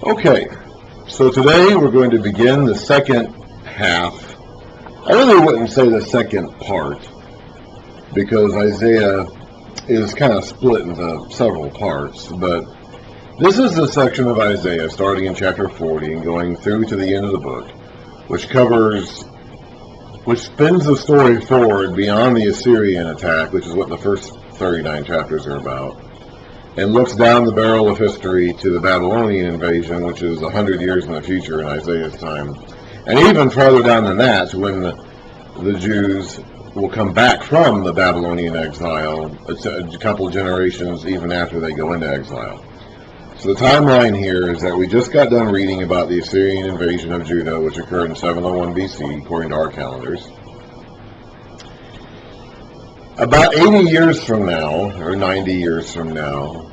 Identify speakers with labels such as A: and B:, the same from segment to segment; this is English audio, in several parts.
A: Okay, so today we're going to begin the second half. I really wouldn't say the second part, because Isaiah is kind of split into several parts, but this is the section of Isaiah starting in chapter 40 and going through to the end of the book, which spins the story forward beyond the Assyrian attack, which is what the first 39 chapters are about, and looks down the barrel of history to the Babylonian invasion, which is 100 years in the future in Isaiah's time, and even farther down than that, when the Jews will come back from the Babylonian exile, a couple generations even after they go into exile. So the timeline here is that we just got done reading about the Assyrian invasion of Judah, which occurred in 701 BC, according to our calendars. About 80 years from now, or 90 years from now,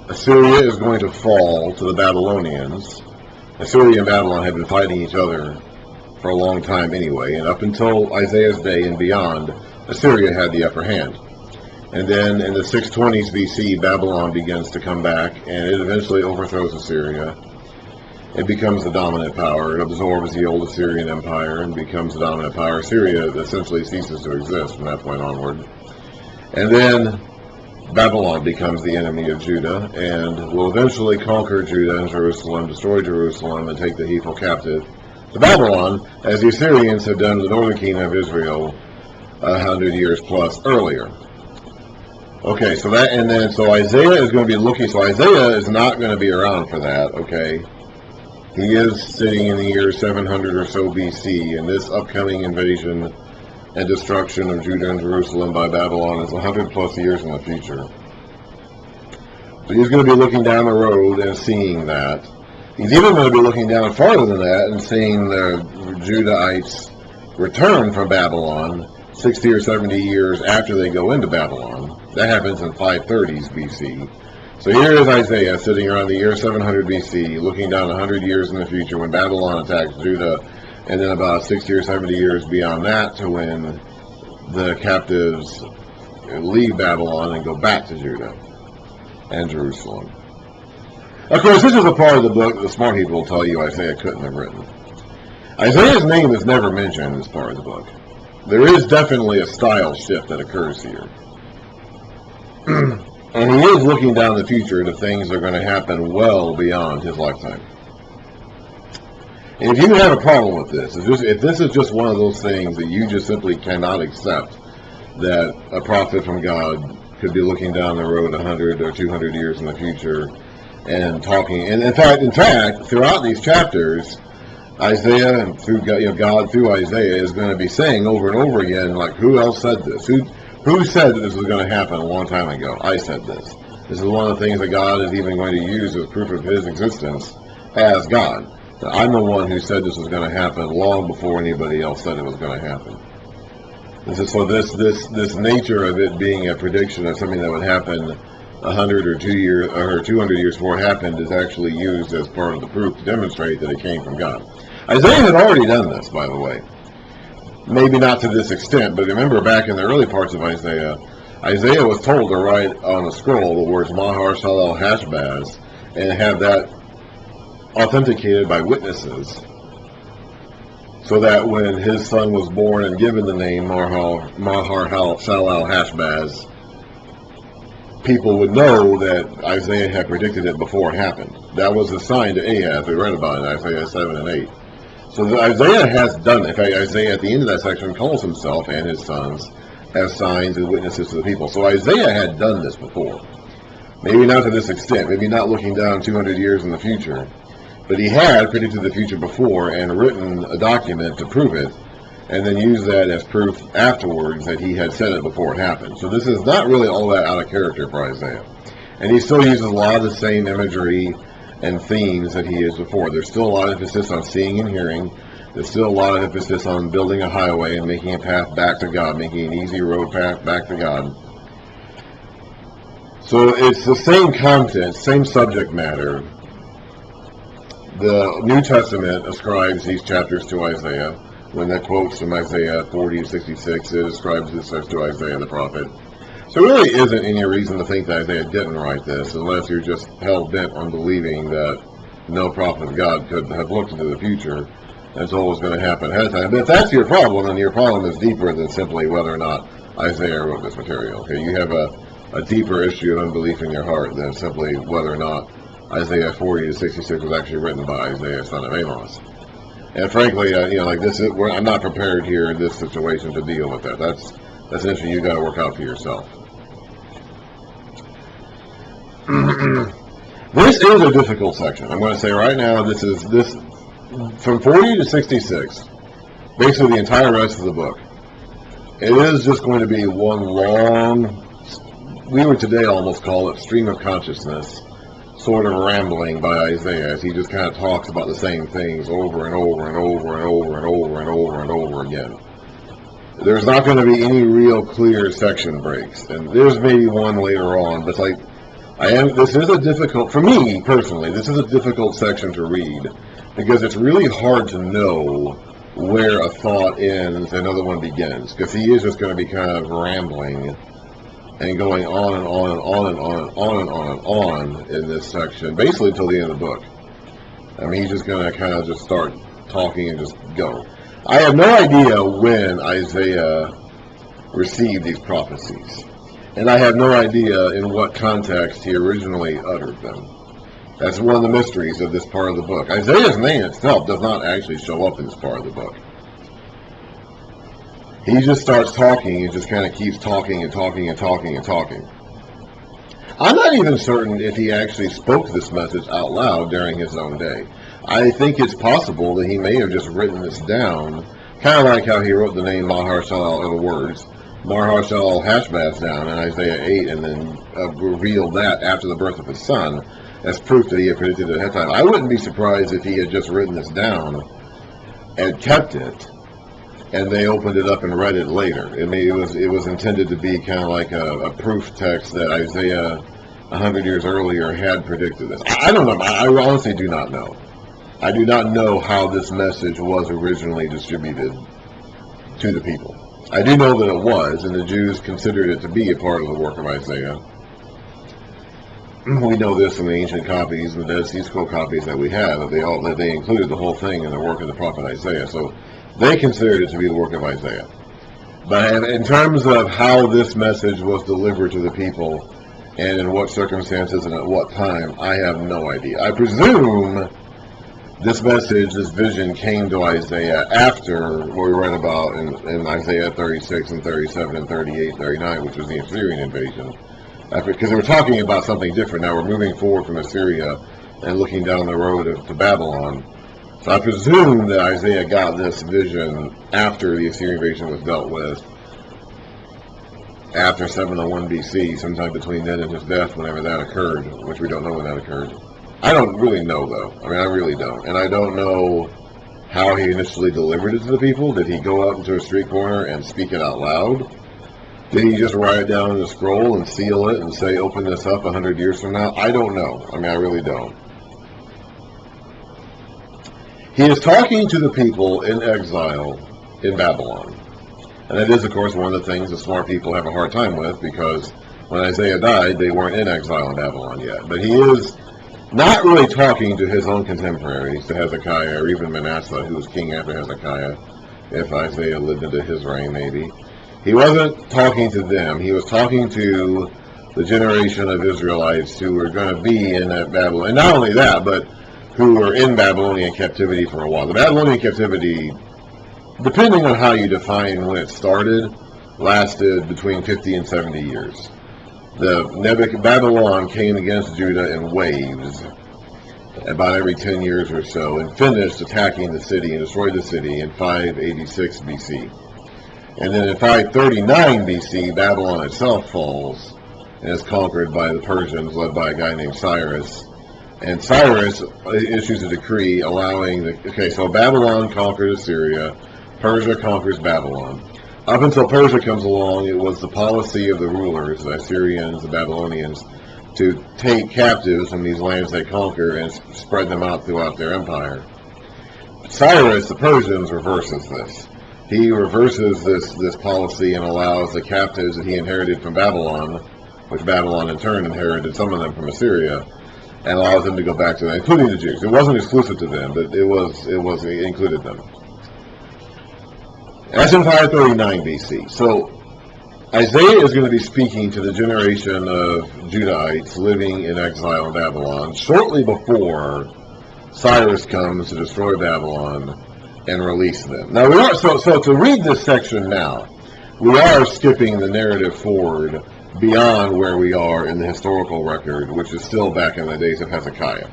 A: Assyria is going to fall to the Babylonians. Assyria and Babylon have been fighting each other for a long time anyway, and up until Isaiah's day and beyond, Assyria had the upper hand. And then in the 620s BC, Babylon begins to come back, and it eventually overthrows Assyria. It becomes the dominant power. It absorbs the old Assyrian Empire and becomes the dominant power. Assyria essentially ceases to exist from that point onward. And then Babylon becomes the enemy of Judah and will eventually conquer Judah and Jerusalem, destroy Jerusalem, and take the people captive to Babylon, as the Assyrians had done to the northern kingdom of Israel 100 years plus earlier. Okay, so Isaiah is going to be looking, so Isaiah is not going to be around for that, okay? He is sitting in the year 700 or so BC, and this upcoming invasion and destruction of Judah and Jerusalem by Babylon is 100 plus years in the future. So he's going to be looking down the road and seeing that. He's even going to be looking down farther than that and seeing the Judahites return from Babylon 60 or 70 years after they go into Babylon. That happens in 530s BC. So here is Isaiah sitting around the year 700 BC, looking down 100 years in the future when Babylon attacks Judah, and then about 60 or 70 years beyond that to when the captives leave Babylon and go back to Judah and Jerusalem. Of course, this is a part of the book that the smart people will tell you Isaiah couldn't have written. Isaiah's name is never mentioned in this part of the book. There is definitely a style shift that occurs here. And he is looking down the future to things that are going to happen well beyond his lifetime. And if you have a problem with this, if this is just one of those things that you just simply cannot accept, that a prophet from God could be looking down the road 100 or 200 years in the future and talking, and in fact, throughout these chapters, Isaiah and through God through Isaiah is going to be saying over and over again, like, who else said this? Who said that this was going to happen a long time ago? I said this. This is one of the things that God is even going to use as proof of his existence as God. I'm the one who said this was going to happen long before anybody else said it was going to happen. This nature of it being a prediction of something that would happen 100 or 200 years before it happened is actually used as part of the proof to demonstrate that it came from God. Isaiah had already done this, by the way. Maybe not to this extent, but remember back in the early parts of Isaiah, Isaiah was told to write on a scroll the words Mahar Shalal Hashbaz and have that authenticated by witnesses, so that when his son was born and given the name Mahar Shalal Hashbaz, people would know that Isaiah had predicted it before it happened. That was a sign to Ahaz. We read about it in Isaiah 7 and 8. So Isaiah has done it. In fact, Isaiah at the end of that section calls himself and his sons as signs and witnesses to the people. So Isaiah had done this before. Maybe not to this extent, maybe not looking down 200 years in the future, but he had predicted the future before and written a document to prove it, and then used that as proof afterwards that he had said it before it happened. So this is not really all that out of character for Isaiah. And he still uses a lot of the same imagery and themes that he used before. There's still a lot of emphasis on seeing and hearing. There's still a lot of emphasis on building a highway and making a path back to God, making an easy road path back to God. So it's the same content, same subject matter. The New Testament ascribes these chapters to Isaiah. When that quotes from Isaiah 40 and 66, it ascribes this to Isaiah the prophet. So there really isn't any reason to think that Isaiah didn't write this, unless you're just hell-bent on believing that no prophet of God could have looked into the future and told what was going to happen ahead of time. But if that's your problem, then your problem is deeper than simply whether or not Isaiah wrote this material. Okay, you have a deeper issue of unbelief in your heart than simply whether or not Isaiah 40 to 66 was actually written by Isaiah, son of Amos. And frankly, I'm not prepared here in this situation to deal with that. That's an issue you got to work out for yourself. This is a difficult section. I'm going to say right now, this from 40 to 66, basically the entire rest of the book. It is just going to be one long, we would today almost call it stream of consciousness, sort of rambling by Isaiah as he just kind of talks about the same things over and over and over and over and over and over and over again. There's not going to be any real clear section breaks, and there's maybe one later on, but this is a difficult, for me personally, this is a difficult section to read because it's really hard to know where a thought ends and another one begins, because he is just going to be kind of rambling and going on and on and on and on and on and on and on in this section, basically until the end of the book. I mean, he's just going to kind of just start talking and just go. I have no idea when Isaiah received these prophecies, and I have no idea in what context he originally uttered them. That's one of the mysteries of this part of the book. Isaiah's name itself does not actually show up in this part of the book. He just starts talking and just kind of keeps talking and talking and talking and talking. I'm not even certain if he actually spoke this message out loud during his own day. I think it's possible that he may have just written this down, kind of like how he wrote the name Maher-shalal, or the words Maher-shalal-Hashbaz down in Isaiah 8, and then revealed that after the birth of his son as proof that he had predicted it ahead of time. I wouldn't be surprised if he had just written this down and kept it, and they opened it up and read it later. I mean, it was intended to be kind of like a proof text that Isaiah 100 years earlier had predicted this. I don't know. I honestly do not know. I do not know how this message was originally distributed to the people. I do know that it was, and the Jews considered it to be a part of the work of Isaiah. We know this in the ancient copies, the Dead Sea Scroll copies that we have, that they included the whole thing in the work of the prophet Isaiah. So they considered it to be the work of Isaiah. But in terms of how this message was delivered to the people, and in what circumstances and at what time, I have no idea. I presume this message, this vision, came to Isaiah after what we read about in Isaiah 36 and 37 and 38, 39, which was the Assyrian invasion. Because they were talking about something different. Now we're moving forward from Assyria and looking down the road to Babylon. So I presume that Isaiah got this vision after the Assyrian invasion was dealt with, after 701 BC, sometime between then and his death, whenever that occurred, which we don't know when that occurred. I don't really know, though. I mean, I really don't. And I don't know how he initially delivered it to the people. Did he go out into a street corner and speak it out loud? Did he just write it down in a scroll and seal it and say, open this up 100 years from now? I don't know. I mean, I really don't. He is talking to the people in exile in Babylon. And that is, of course, one of the things that smart people have a hard time with, because when Isaiah died, they weren't in exile in Babylon yet. But he is not really talking to his own contemporaries, to Hezekiah or even Manasseh, who was king after Hezekiah, if Isaiah lived into his reign, maybe. He wasn't talking to them. He was talking to the generation of Israelites who were going to be in that Babylon. And not only that, but who were in Babylonian captivity for a while. The Babylonian captivity, depending on how you define when it started, lasted between 50 and 70 years. Babylon came against Judah in waves, about every 10 years or so, and finished attacking the city and destroyed the city in 586 BC. And then in 539 BC, Babylon itself falls and is conquered by the Persians, led by a guy named Cyrus. And Cyrus issues a decree allowing so Babylon conquers Assyria, Persia conquers Babylon. Up until Persia comes along, it was the policy of the rulers, the Assyrians, the Babylonians, to take captives from these lands they conquer and spread them out throughout their empire. Cyrus, the Persians, reverses this. He reverses this policy and allows the captives that he inherited from Babylon, which Babylon in turn inherited some of them from Assyria, and allows them to go back to that, including the Jews. It wasn't exclusive to them, but it included them. That's in 539 BC. So Isaiah is going to be speaking to the generation of Judahites living in exile in Babylon shortly before Cyrus comes to destroy Babylon and release them. Now, so to read this section now, we are skipping the narrative forward beyond where we are in the historical record, which is still back in the days of Hezekiah.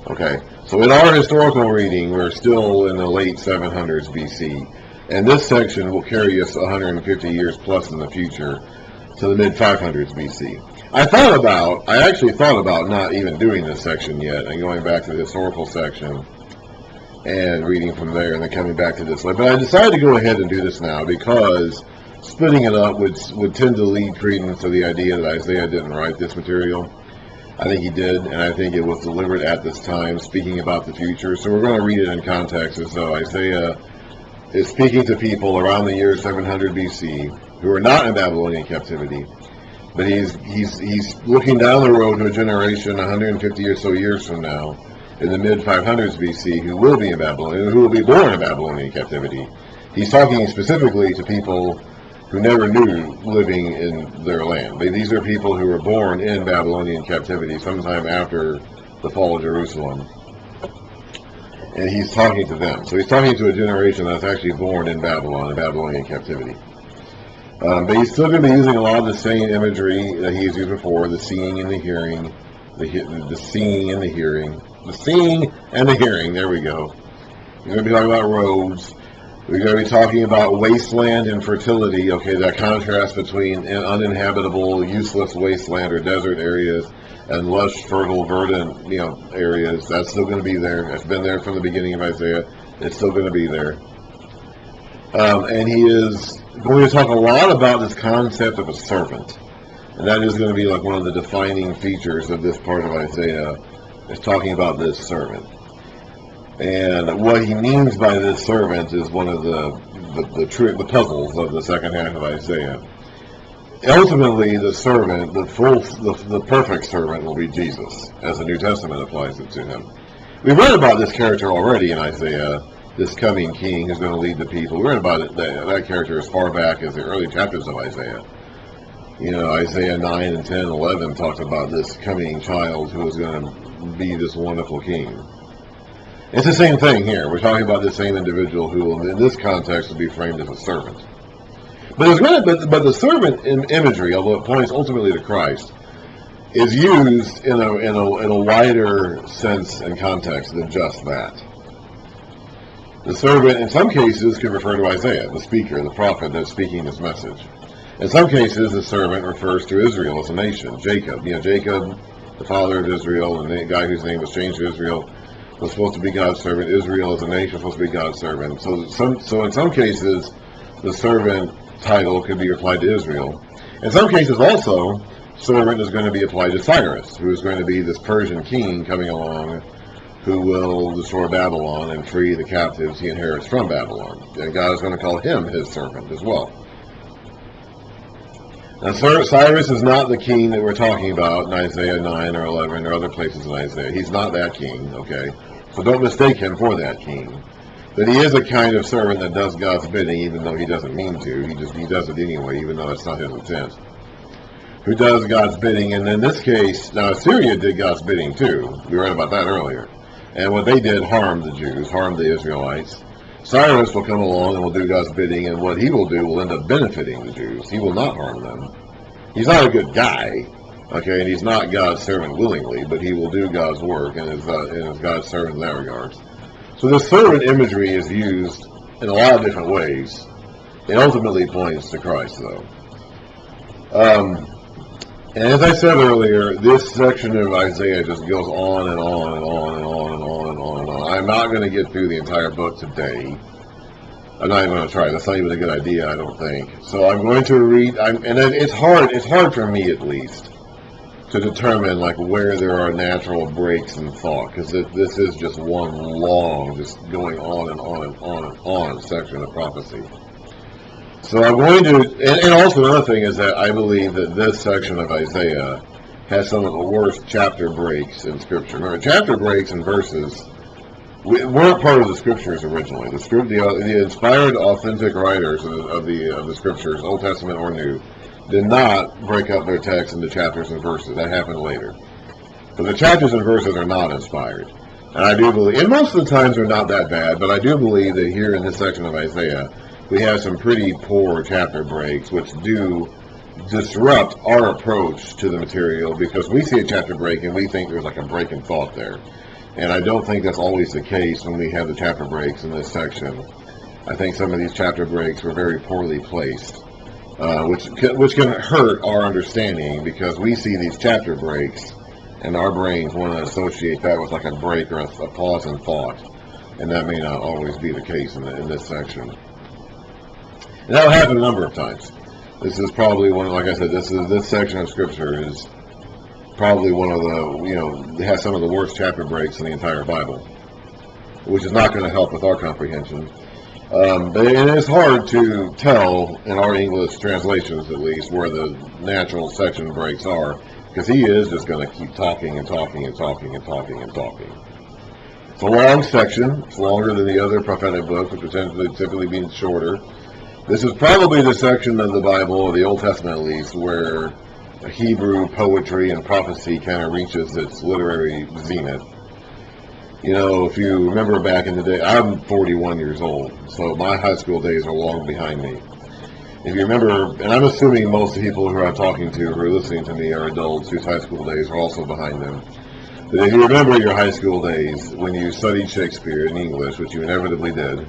A: Okay, so in our historical reading, we're still in the late 700s BC, and this section will carry us 150 years plus in the future to the mid 500s BC. I actually thought about not even doing this section yet and going back to the historical section and reading from there and then coming back to this. But I decided to go ahead and do this now because splitting it up would tend to lead credence to the idea that Isaiah didn't write this material. I think he did, and I think it was delivered at this time, speaking about the future. So we're going to read it in context as though Isaiah is speaking to people around the year 700 BC who are not in Babylonian captivity. But he's looking down the road to a generation 150 or so years from now, in the mid 500s BC, who will be in Babylon, who will be born in Babylonian captivity. He's talking specifically to people who never knew living in their land. These are people who were born in Babylonian captivity sometime after the fall of Jerusalem. And he's talking to them. So he's talking to a generation that's actually born in Babylon, in Babylonian captivity. But he's still going to be using a lot of the same imagery that he's used before, the seeing and the hearing, the seeing and the hearing, the seeing and the hearing, there we go. He's going to be talking about roads. We're going to be talking about wasteland and fertility, okay, that contrast between uninhabitable, useless wasteland or desert areas and lush, fertile, verdant, areas. That's still going to be there. It's been there from the beginning of Isaiah. It's still going to be there. And he is going to talk a lot about this concept of a servant. And that is going to be like one of the defining features of this part of Isaiah, is talking about this servant. And what he means by this servant is one of the puzzles of the second half of Isaiah. Ultimately, the servant, the perfect servant, will be Jesus, as the New Testament applies it to him. We've read about this character already in Isaiah, this coming king who's going to lead the people. We read about that character as far back as the early chapters of Isaiah. Isaiah 9 and 10 and 11 talks about this coming child who is going to be this wonderful king. It's the same thing here. We're talking about the same individual who, in this context, will be framed as a servant. But the servant imagery, although it points ultimately to Christ, is used in a wider sense and context than just that. The servant, in some cases, could refer to Isaiah, the speaker, the prophet that's speaking this message. In some cases, the servant refers to Israel as a nation. Jacob, Jacob, the father of Israel, and the guy whose name was changed to Israel, was supposed to be God's servant. Israel as a nation was supposed to be God's servant. So in some cases, the servant title could be applied to Israel. In some cases also, servant is going to be applied to Cyrus, who is going to be this Persian king coming along who will destroy Babylon and free the captives he inherits from Babylon. And God is going to call him his servant as well. Now, Cyrus is not the king that we're talking about in Isaiah 9 or 11 or other places in Isaiah. He's not that king, okay? So don't mistake him for that king. But he is a kind of servant that does God's bidding, even though he doesn't mean to. He does it anyway, even though it's not his intent. Who does God's bidding, and in this case, now Assyria did God's bidding too. We read about that earlier. And what they did harmed the Jews, harmed the Israelites. Cyrus will come along and will do God's bidding, and what he will do will end up benefiting the Jews. He will not harm them. He's not a good guy, okay, and he's not God's servant willingly, but he will do God's work and is God's servant in that regard. So this servant imagery is used in a lot of different ways. It ultimately points to Christ, though. And as I said earlier, this section of Isaiah just goes on and on and on and on and on and on and on. I'm not going to get through the entire book today. I'm not even going to try. That's not even a good idea, I don't think. So I'm going to read, and it's hard for me at least, to determine like where there are natural breaks in thought, because this is just one long, just going on and on and on and on section of prophecy. So I'm going to, and also another thing is that I believe that this section of Isaiah has some of the worst chapter breaks in Scripture. Remember, chapter breaks and verses weren't part of the Scriptures originally. The inspired, authentic writers of the Scriptures, Old Testament or New, did not break up their text into chapters and verses. That happened later. But the chapters and verses are not inspired. And I do believe, and most of the times they're not that bad, but I do believe that here in this section of Isaiah, we have some pretty poor chapter breaks, which do disrupt our approach to the material, because we see a chapter break and we think there's like a break in thought there. And I don't think that's always the case when we have the chapter breaks in this section. I think some of these chapter breaks were very poorly placed, which can hurt our understanding, because we see these chapter breaks and our brains want to associate that with like a break or a pause in thought. And that may not always be the case in this section. And that'll happen a number of times. This is probably one of, like I said, this section of Scripture is probably one of the, it has some of the worst chapter breaks in the entire Bible, which is not going to help with our comprehension. But it is hard to tell in our English translations, at least, where the natural section breaks are, because he is just going to keep talking and talking and talking and talking and talking. It's a long section. It's longer than the other prophetic books, which are typically being shorter. This is probably the section of the Bible, or the Old Testament at least, where Hebrew poetry and prophecy kind of reaches its literary zenith. You know, if you remember back in the day, I'm 41 years old, so my high school days are long behind me. If you remember, and I'm assuming most of the people who I'm talking to who are listening to me are adults whose high school days are also behind them. But if you remember your high school days when you studied Shakespeare in English, which you inevitably did,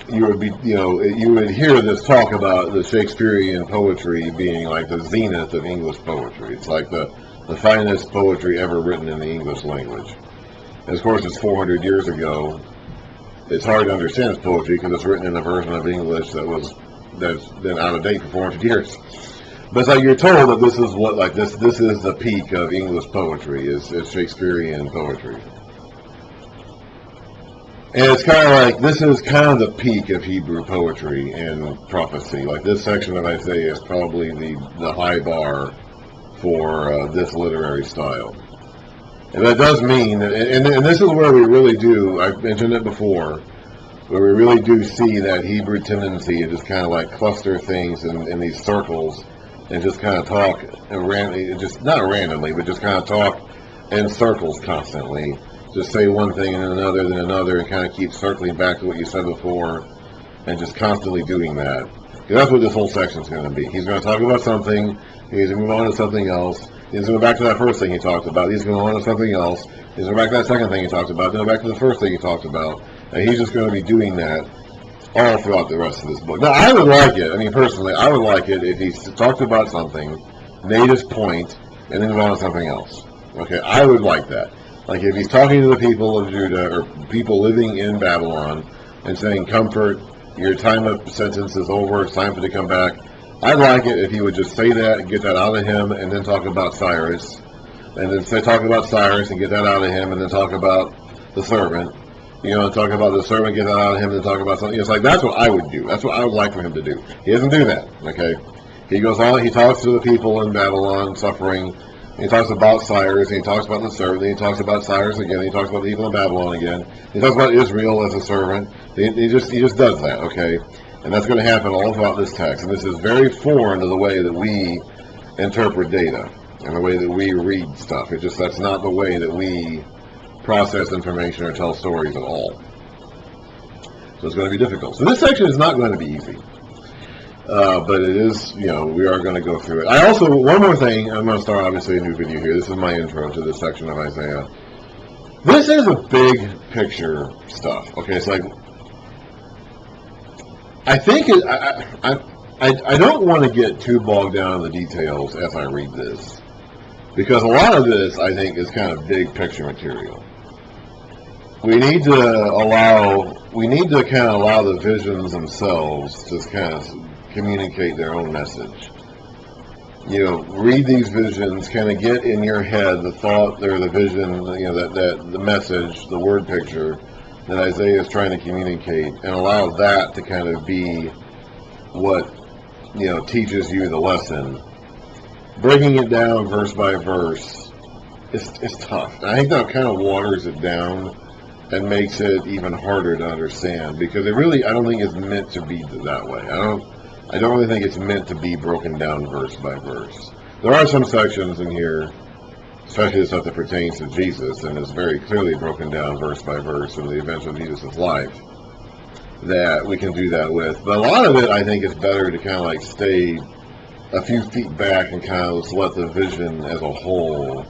A: you would hear this talk about the Shakespearean poetry being like the zenith of English poetry. It's like the finest poetry ever written in the English language. And of course, it's 400 years ago. It's hard to understand this poetry because it's written in a version of English that's been out of date for 400 years. But it's like you're told that this is what, like this is the peak of English poetry, is Shakespearean poetry. And it's kind of like, this is kind of the peak of Hebrew poetry and prophecy. Like, this section of Isaiah is probably the high bar for this literary style. And that does mean that, and this is where we really do, I've mentioned it before, where we really do see that Hebrew tendency to just kind of like cluster things in these circles and just kind of talk, just not randomly, but just kind of talk in circles constantly. Just say one thing and then another, and kind of keep circling back to what you said before, and just constantly doing that. Because that's what this whole section is going to be. He's going to talk about something, he's going to move on to something else, he's going to go back to that first thing he talked about, he's going to go on to something else, he's going to go back to that second thing he talked about, then go back to the first thing he talked about, and he's just going to be doing that all throughout the rest of this book. Now, I would like it, I mean, personally, I would like it if he talked about something, made his point, and then moved on to something else. Okay, I would like that. Like, if he's talking to the people of Judah, or people living in Babylon, and saying, comfort, your time of sentence is over, it's time for you to come back, I'd like it if he would just say that, and get that out of him, and then talk about Cyrus, and then talk about Cyrus, and get that out of him, and then talk about the servant, talk about the servant, get that out of him, and then talk about something. It's like, that's what I would do. That's what I would like for him to do. He doesn't do that, okay? He goes on, he talks to the people in Babylon suffering. He talks about Cyrus, and he talks about the servant, then he talks about Cyrus again, he talks about the people in Babylon again, he talks about Israel as a servant. He just does that, okay? And that's going to happen all throughout this text. And this is very foreign to the way that we interpret data and the way that we read stuff. That's not the way that we process information or tell stories at all. So it's going to be difficult. So this section is not going to be easy. But it is, we are going to go through it. I also, one more thing, I'm going to start obviously a new video here. This is my intro to this section of Isaiah. This is a big picture stuff. Okay, it's like, I think I don't want to get too bogged down in the details as I read this, because a lot of this, I think, is kind of big picture material. We need to kind of allow the visions themselves to kind of communicate their own message. Read these visions, kind of get in your head the thought or the vision, that the message, the word picture that Isaiah is trying to communicate, and allow that to kind of be what, teaches you the lesson breaking it down verse by verse is tough. And I think that kind of waters it down and makes it even harder to understand, because I don't think it's meant to be that way. I don't really think it's meant to be broken down verse by verse. There are some sections in here, especially the stuff that pertains to Jesus, and is very clearly broken down verse by verse in the events of Jesus' life, that we can do that with. But a lot of it, I think, is better to kind of like stay a few feet back and kind of just let the vision as a whole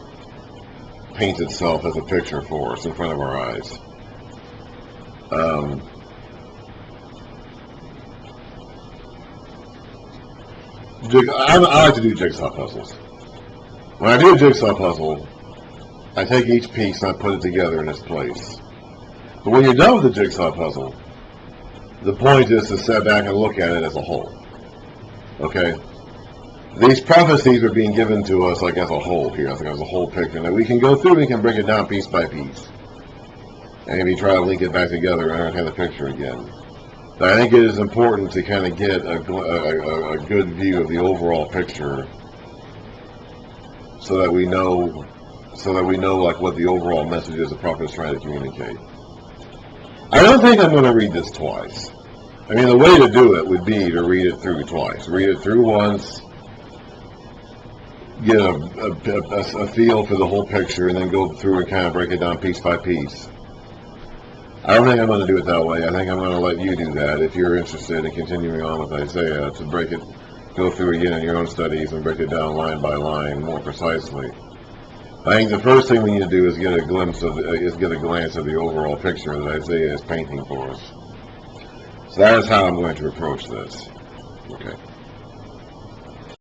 A: paint itself as a picture for us in front of our eyes. I like to do jigsaw puzzles. When I do a jigsaw puzzle, I take each piece and I put it together in its place. But when you're done with the jigsaw puzzle, the point is to step back and look at it as a whole. Okay? These prophecies are being given to us like as a whole here, I think as a whole picture, that we can go through and we can break it down piece by piece. And maybe try to link it back together and understand the picture again. But I think it is important to kind of get a good view of the overall picture, so that we know like what the overall message is the prophet is trying to communicate. I don't think I'm going to read this twice. I mean, the way to do it would be to read it through twice. Read it through once, get a feel for the whole picture, and then go through and kind of break it down piece by piece. I don't think I'm going to do it that way. I think I'm going to let you do that if you're interested in continuing on with Isaiah, to go through again in your own studies and break it down line by line more precisely. I think the first thing we need to do is get a glance of the overall picture that Isaiah is painting for us. So that is how I'm going to approach this. Okay.